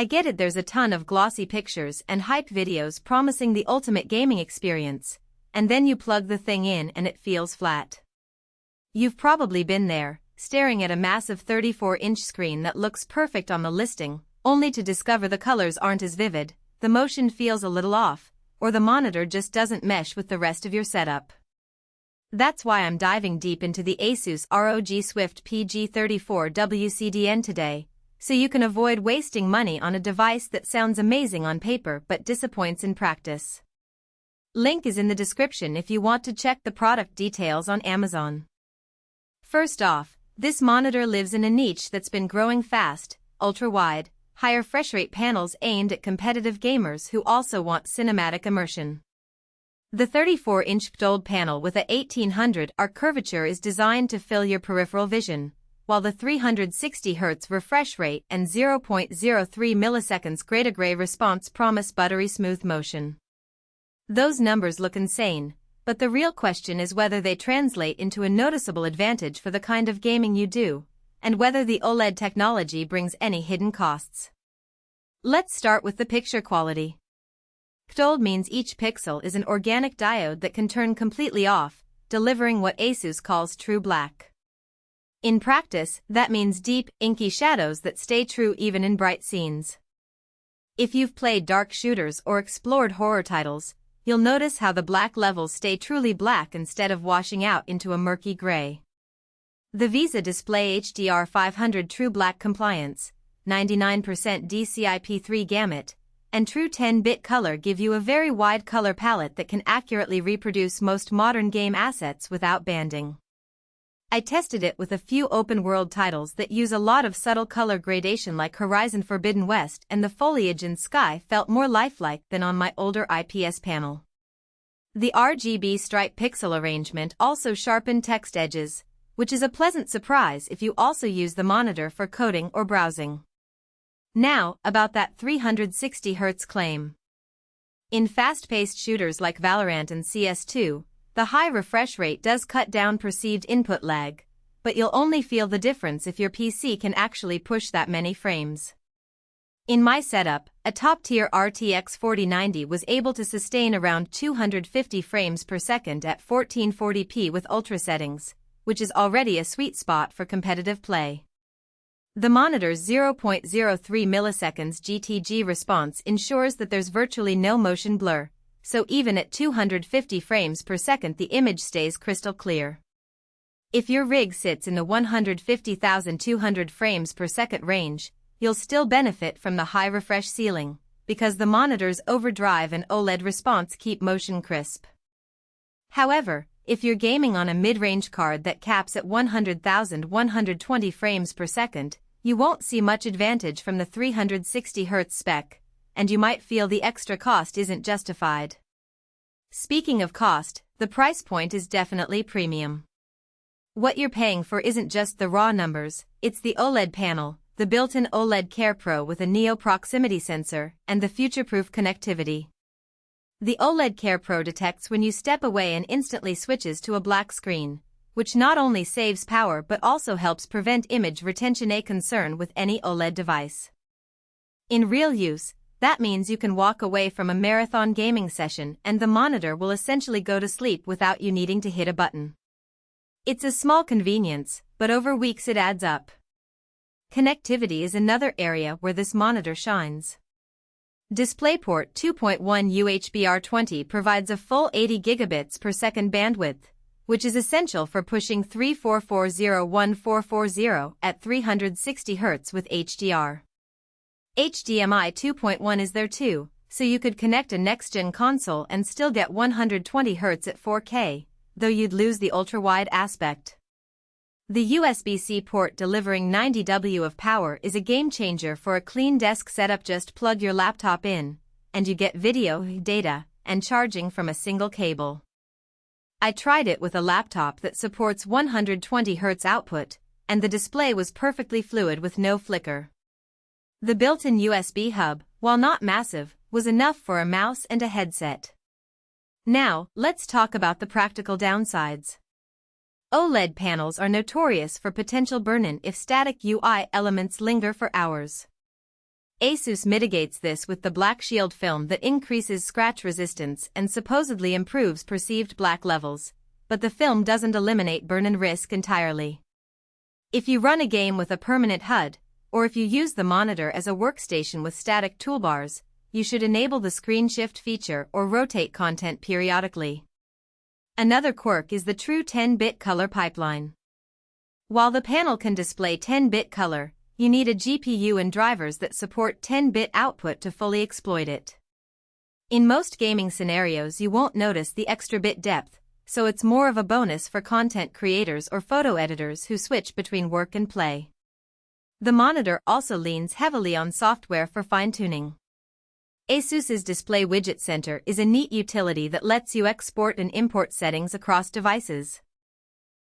I get it, there's a ton of glossy pictures and hype videos promising the ultimate gaming experience, and then you plug the thing in and it feels flat. You've probably been there, staring at a massive 34-inch screen that looks perfect on the listing, only to discover the colors aren't as vivid, the motion feels a little off, or the monitor just doesn't mesh with the rest of your setup. That's why I'm diving deep into the ASUS ROG Swift PG34 WCDN today, so you can avoid wasting money on a device that sounds amazing on paper but disappoints in practice. Link is in the description if you want to check the product details on Amazon. First off, this monitor lives in a niche that's been growing fast: ultra-wide, higher refresh rate panels aimed at competitive gamers who also want cinematic immersion. The 34-inch QD-OLED panel with a 1800R curvature is designed to fill your peripheral vision, while the 360Hz refresh rate and 0.03 milliseconds gray-to-gray response promise buttery smooth motion. Those numbers look insane, but the real question is whether they translate into a noticeable advantage for the kind of gaming you do, and whether the OLED technology brings any hidden costs. Let's start with the picture quality. QD-OLED means each pixel is an organic diode that can turn completely off, delivering what ASUS calls true black. In practice, that means deep, inky shadows that stay true even in bright scenes. If you've played dark shooters or explored horror titles, you'll notice how the black levels stay truly black instead of washing out into a murky gray. The VISA DisplayHDR 500 True Black Compliance, 99% DCI-P3 gamut, and True 10-bit color give you a very wide color palette that can accurately reproduce most modern game assets without banding. I tested it with a few open-world titles that use a lot of subtle color gradation like Horizon Forbidden West, and the foliage and sky felt more lifelike than on my older IPS panel. The RGB stripe pixel arrangement also sharpened text edges, which is a pleasant surprise if you also use the monitor for coding or browsing. Now, about that 360Hz claim. In fast-paced shooters like Valorant and CS2, the high refresh rate does cut down perceived input lag, but you'll only feel the difference if your PC can actually push that many frames. In my setup, a top-tier RTX 4090 was able to sustain around 250 frames per second at 1440p with ultra settings, which is already a sweet spot for competitive play. The monitor's 0.03 milliseconds GTG response ensures that there's virtually no motion blur, so even at 250 frames per second the image stays crystal clear. If your rig sits in the 150,200 frames per second range, you'll still benefit from the high refresh ceiling, because the monitor's overdrive and OLED response keep motion crisp. However, if you're gaming on a mid-range card that caps at 100,120 frames per second, you won't see much advantage from the 360Hz spec, and you might feel the extra cost isn't justified. Speaking of cost, the price point is definitely premium. What you're paying for isn't just the raw numbers, it's the OLED panel, the built-in OLED Care Pro with a Neo proximity sensor, and the future-proof connectivity. The OLED Care Pro detects when you step away and instantly switches to a black screen, which not only saves power but also helps prevent image retention, a concern with any OLED device. In real use, that means you can walk away from a marathon gaming session and the monitor will essentially go to sleep without you needing to hit a button. It's a small convenience, but over weeks it adds up. Connectivity is another area where this monitor shines. DisplayPort 2.1 UHBR20 provides a full 80 gigabits per second bandwidth, which is essential for pushing 34401440 at 360 Hz with HDR. HDMI 2.1 is there too, so you could connect a next-gen console and still get 120 Hz at 4K, though you'd lose the ultra-wide aspect. The USB-C port delivering 90W of power is a game-changer for a clean desk setup. Just plug your laptop in, and you get video, data, and charging from a single cable. I tried it with a laptop that supports 120 Hz output, and the display was perfectly fluid with no flicker. The built-in USB hub, while not massive, was enough for a mouse and a headset. Now, let's talk about the practical downsides. OLED panels are notorious for potential burn-in if static UI elements linger for hours. ASUS mitigates this with the Black Shield film that increases scratch resistance and supposedly improves perceived black levels, but the film doesn't eliminate burn-in risk entirely. If you run a game with a permanent HUD, or if you use the monitor as a workstation with static toolbars, you should enable the screen shift feature or rotate content periodically. Another quirk is the true 10-bit color pipeline. While the panel can display 10-bit color, you need a GPU and drivers that support 10-bit output to fully exploit it. In most gaming scenarios you won't notice the extra bit depth, so it's more of a bonus for content creators or photo editors who switch between work and play. The monitor also leans heavily on software for fine-tuning. ASUS's DisplayWidget Center is a neat utility that lets you export and import settings across devices.